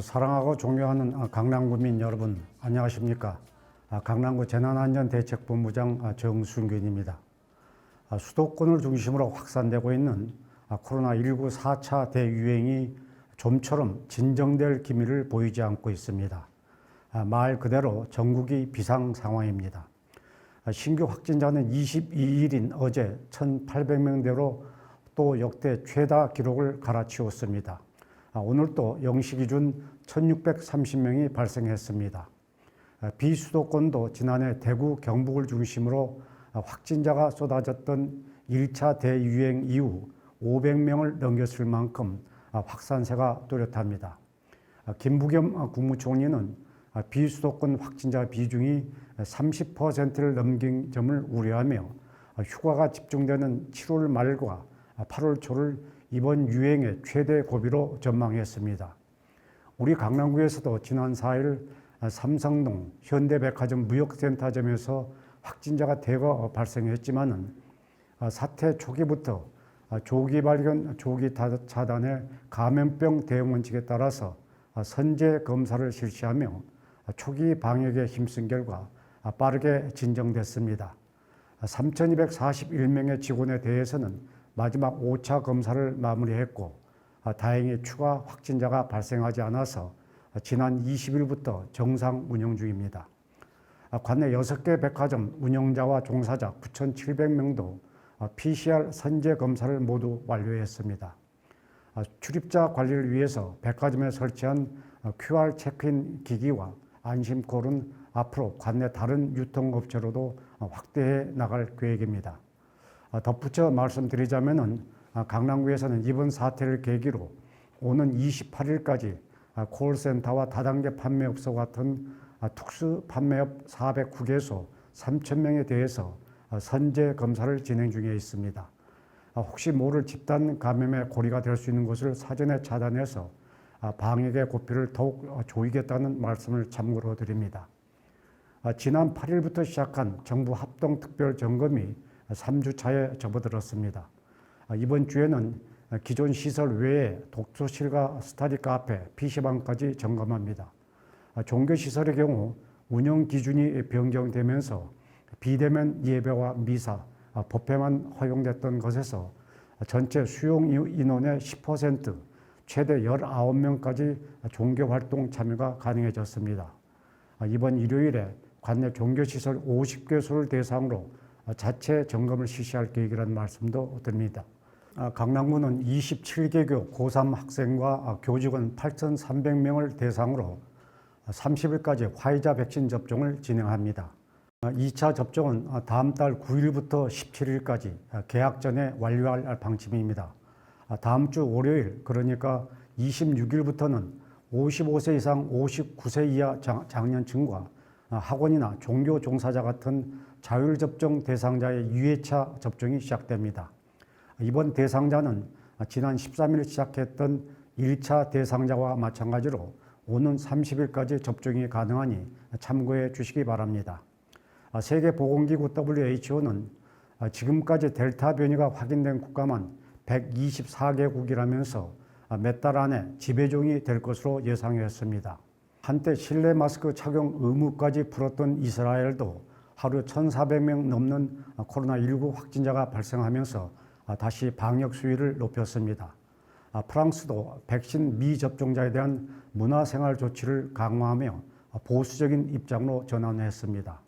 사랑하고 존경하는 강남구민 여러분, 안녕하십니까? 강남구 재난안전대책본부장 정순균입니다. 수도권을 중심으로 확산되고 있는 코로나19 4차 대유행이 좀처럼 진정될 기미를 보이지 않고 있습니다. 말 그대로 전국이 비상 상황입니다. 신규 확진자는 22일인 어제 1,800명대로 또 역대 최다 기록을 갈아치웠습니다. 오늘 또 0시 기준 1,630명이 발생했습니다. 비수도권도 지난해 대구, 경북을 중심으로 확진자가 쏟아졌던 1차 대유행 이후 500명을 넘겼을 만큼 확산세가 뚜렷합니다. 김부겸 국무총리는 비수도권 확진자 비중이 30%를 넘긴 점을 우려하며 휴가가 집중되는 7월 말과 8월 초를 이번 유행의 최대 고비로 전망했습니다. 우리 강남구에서도 지난 4일 삼성동 현대백화점 무역센터점에서 확진자가 대거 발생했지만은 사태 초기부터 조기 발견, 조기 차단의 감염병 대응 원칙에 따라서 선제 검사를 실시하며 초기 방역에 힘쓴 결과 빠르게 진정됐습니다. 3,241명의 직원에 대해서는 마지막 5차 검사를 마무리했고 다행히 추가 확진자가 발생하지 않아서 지난 20일부터 정상 운영 중입니다. 관내 6개 백화점 운영자와 종사자 9,700명도 PCR 선제 검사를 모두 완료했습니다. 출입자 관리를 위해서 백화점에 설치한 QR 체크인 기기와 안심콜은 앞으로 관내 다른 유통업체로도 확대해 나갈 계획입니다. 덧붙여 말씀드리자면은 강남구에서는 이번 사태를 계기로 오는 28일까지 콜센터와 다단계 판매업소 같은 특수 판매업 409개소 3,000명에 대해서 선제 검사를 진행 중에 있습니다. 혹시 모를 집단 감염의 고리가 될 수 있는 것을 사전에 차단해서 방역의 고삐를 더욱 조이겠다는 말씀을 참고로 드립니다. 지난 8일부터 시작한 정부 합동 특별 점검이 3주차에 접어들었습니다. 이번 주에는 기존 시설 외에 독서실과 스터디 카페, PC방까지 점검합니다. 종교시설의 경우 운영 기준이 변경되면서 비대면 예배와 미사, 법회만 허용됐던 것에서 전체 수용 인원의 10%, 최대 19명까지 종교활동 참여가 가능해졌습니다. 이번 일요일에 관내 종교시설 50개소를 대상으로 자체 점검을 실시할 계획이라는 말씀도 드립니다. 강남구는 27개교 고3 학생과 교직원 8,300명을 대상으로 30일까지 화이자 백신 접종을 진행합니다. 2차 접종은 다음 달 9일부터 17일까지 개학 전에 완료할 방침입니다. 다음 주 월요일, 그러니까 26일부터는 55세 이상 59세 이하 장년층과 학원이나 종교 종사자 같은 자율접종 대상자의 2회차 접종이 시작됩니다. 이번 대상자는 지난 13일 시작했던 1차 대상자와 마찬가지로 오는 30일까지 접종이 가능하니 참고해 주시기 바랍니다. 세계보건기구 WHO는 지금까지 델타 변이가 확인된 국가만 124개국이라면서 몇 달 안에 지배종이 될 것으로 예상했습니다. 한때 실내 마스크 착용 의무까지 풀었던 이스라엘도 하루 1,400명 넘는 코로나19 확진자가 발생하면서 다시 방역 수위를 높였습니다. 프랑스도 백신 미접종자에 대한 문화생활 조치를 강화하며 보수적인 입장으로 전환했습니다.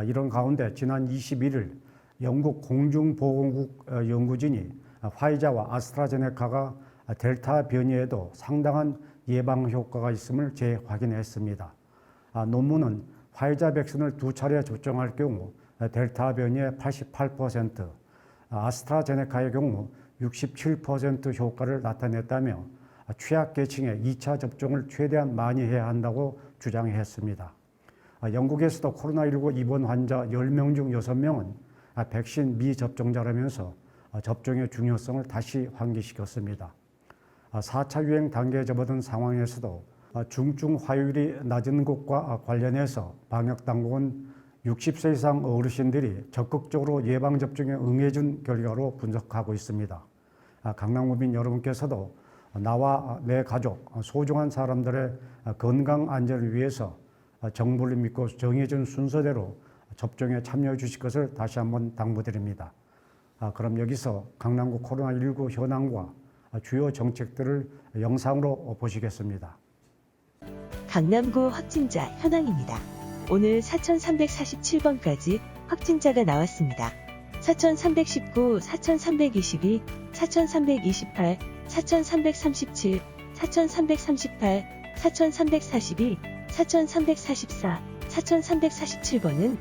이런 가운데 지난 21일 영국 공중보건국 연구진이 화이자와 아스트라제네카가 델타 변이에도 상당한 예방 효과가 있음을 재확인했습니다. 논문은 화이자 백신을 2차례 접종할 경우 델타 변이의 88%, 아스트라제네카의 경우 67% 효과를 나타냈다며 취약계층의 2차 접종을 최대한 많이 해야 한다고 주장했습니다. 영국에서도 코로나19 입원 환자 10명 중 6명은 백신 미접종자라면서 접종의 중요성을 다시 환기시켰습니다. 4차 유행 단계에 접어든 상황에서도 중증 화율이 낮은 곳과 관련해서 방역당국은 60세 이상 어르신들이 적극적으로 예방접종에 응해준 결과로 분석하고 있습니다. 강남구민 여러분께서도 나와 내 가족, 소중한 사람들의 건강 안전을 위해서 정부를 믿고 정해진 순서대로 접종에 참여해 주실 것을 다시 한번 당부드립니다. 그럼 여기서 강남구 코로나19 현황과 주요 정책들을 영상으로 보시겠습니다. 강남구 확진자 현황입니다. 오늘 4,347번까지 확진자가 나왔습니다. 4,319, 4,322, 4,328, 4,337, 4,338, 4,342, 4,344, 4,347번은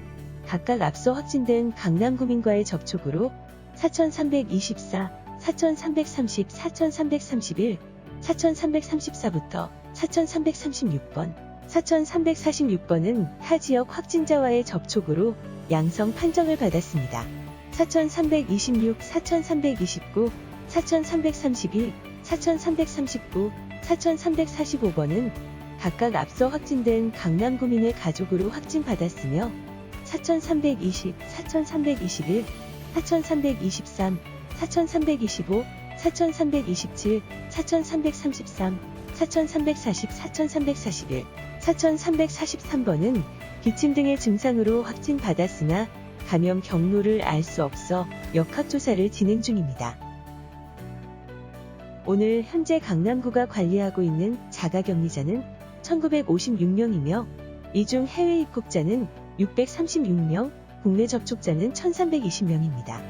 각각 앞서 확진된 강남구민과의 접촉으로 4,324, 4,330, 4,331, 4,334부터 4,336번, 4,346번은 타 지역 확진자와의 접촉으로 양성 판정을 받았습니다. 4,326, 4,329, 4,332, 4,339, 4,345번은 각각 앞서 확진된 강남구민의 가족으로 확진받았으며 4,320, 4,321, 4,323, 4,325, 4,327, 4,333, 4,340, 4,341, 4,343번은 기침 등의 증상으로 확진받았으나 감염 경로를 알 수 없어 역학조사를 진행 중입니다. 오늘 현재 강남구가 관리하고 있는 자가격리자는 1,956명이며 이 중 해외 입국자는 636명, 국내 접촉자는 1,320명입니다.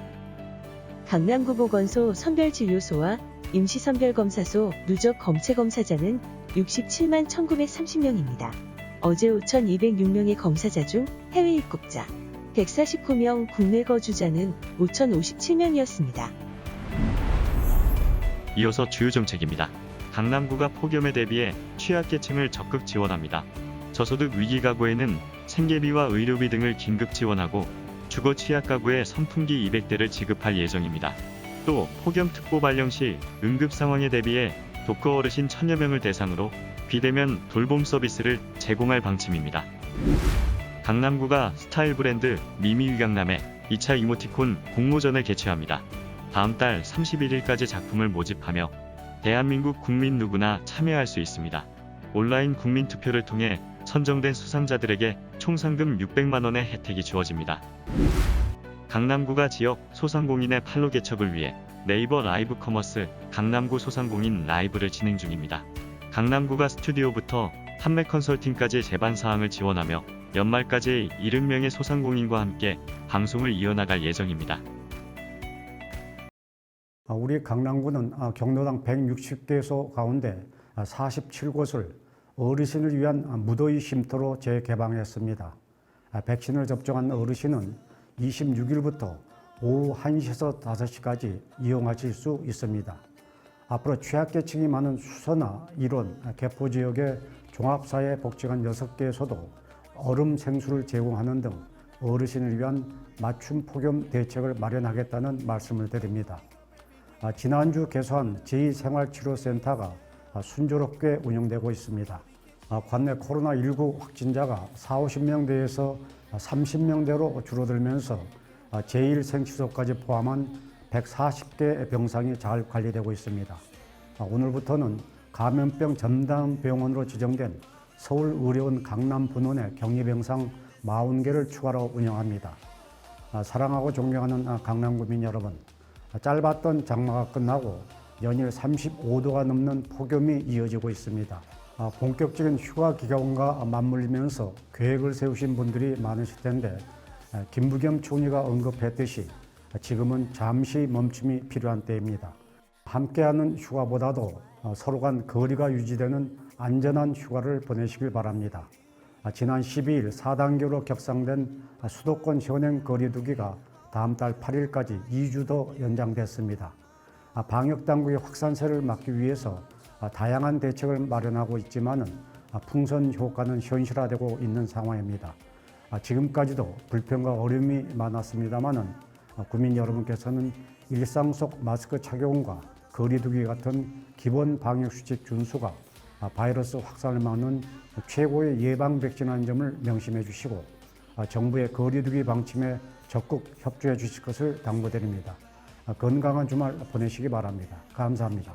강남구 보건소 선별진료소와 임시선별검사소 누적 검체검사자는 67만 1,930명입니다. 어제 5,206명의 검사자 중 해외 입국자 149명, 국내 거주자는 5,057명이었습니다. 이어서 주요 정책입니다. 강남구가 폭염에 대비해 취약계층을 적극 지원합니다. 저소득 위기 가구에는 생계비와 의료비 등을 긴급 지원하고 주거 취약 가구에 선풍기 200대를 지급할 예정입니다. 또 폭염특보 발령 시 응급 상황에 대비해 독거 어르신 1,000여 명을 대상으로 비대면 돌봄 서비스를 제공할 방침입니다. 강남구가 스타일 브랜드 미미위강남의 2차 이모티콘 공모전을 개최합니다. 다음 달 31일까지 작품을 모집하며 대한민국 국민 누구나 참여할 수 있습니다. 온라인 국민투표를 통해 선정된 수상자들에게 총 상금 600만 원의 혜택이 주어집니다. 강남구가 지역 소상공인의 판로 개척을 위해 네이버 라이브 커머스 강남구 소상공인 라이브를 진행 중입니다. 강남구가 스튜디오부터 판매 컨설팅까지 제반 사항을 지원하며 연말까지 70명의 소상공인과 함께 방송을 이어나갈 예정입니다. 우리 강남구는 경로당 160개소 가운데 47곳을 어르신을 위한 무더위 쉼터로 재개방했습니다. 백신을 접종한 어르신은 26일부터 오후 1시에서 5시까지 이용하실 수 있습니다. 앞으로 취약계층이 많은 수서나 일원, 개포지역의 종합사회복지관 6개에서도 얼음 생수를 제공하는 등 어르신을 위한 맞춤 폭염 대책을 마련하겠다는 말씀을 드립니다. 지난주 개소한 제2생활치료센터가 순조롭게 운영되고 있습니다. 관내 코로나19 확진자가 40~50명대에서 30명대로 줄어들면서 제1생치소까지 포함한 140개 병상이 잘 관리되고 있습니다. 오늘부터는 감염병 전담병원으로 지정된 서울의료원 강남분원의 격리병상 40개를 추가로 운영합니다. 사랑하고 존경하는 강남구민 여러분, 짧았던 장마가 끝나고 연일 35도가 넘는 폭염이 이어지고 있습니다. 본격적인 휴가 기간과 맞물리면서 계획을 세우신 분들이 많으실 텐데 김부겸 총리가 언급했듯이 지금은 잠시 멈춤이 필요한 때입니다. 함께하는 휴가보다도 서로 간 거리가 유지되는 안전한 휴가를 보내시길 바랍니다. 지난 12일 4단계로 격상된 수도권 현행 거리두기가 다음 달 8일까지 2주 더 연장됐습니다. 방역당국의 확산세를 막기 위해서 다양한 대책을 마련하고 있지만은 풍선 효과는 현실화되고 있는 상황입니다. 지금까지도 불편과 어려움이 많았습니다만은 국민 여러분께서는 일상 속 마스크 착용과 거리두기 같은 기본 방역수칙 준수가 바이러스 확산을 막는 최고의 예방 백신이라는 점을 명심해 주시고 정부의 거리두기 방침에 적극 협조해 주실 것을 당부드립니다. 건강한 주말 보내시기 바랍니다. 감사합니다.